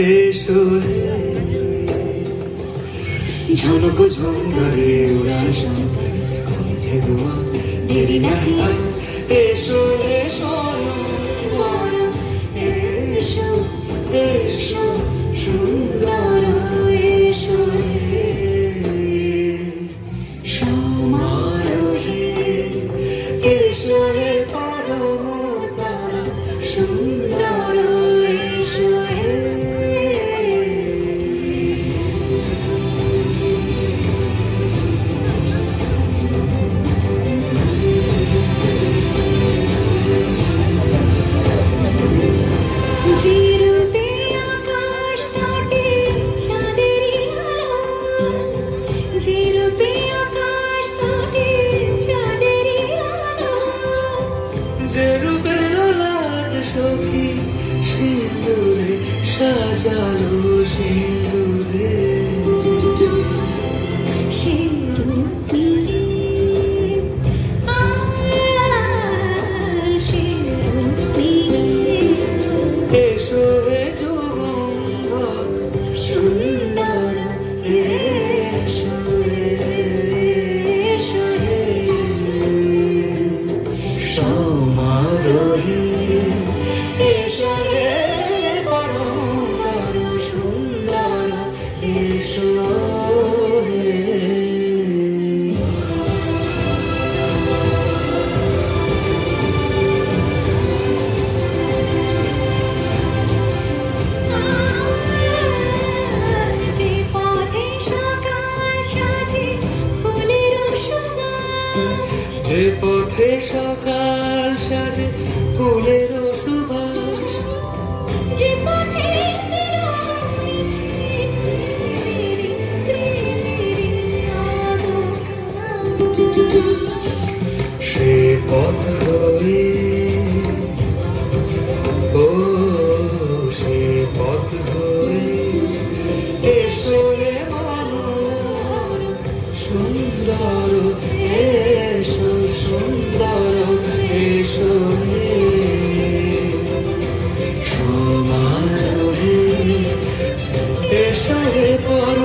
এসো হে ঝনক ঝঙ্কারে উড়া শঙ্কর কমছে দোয়া দেরি নাহি আর এসো এসো এসো এসো সুন্দর এসো হে সমারোহে এসো হে পরম তারা সুন্দর এসো হে যেরূপে আকাশ তটে চাঁদেরই আলো যেরূপে আকাশ তটে চাঁদেরই আলো যেরূপে লাল সখী সিঁদুরে সাজালো সিঁদুরে এসো হে যুগন্ধর সুন্দর এসো এসো হে সমারোহে এসো হে পরমতর সুন্দর এসো হে যে পথে সকাল সাজে ফুলের সুবাস যে পথে সে পথ হয়ে ও সে পথ হয়ে এসো হে মনোহর সুন্দর এসো সুন্দর এসো হে সমারোহে এসো হে পর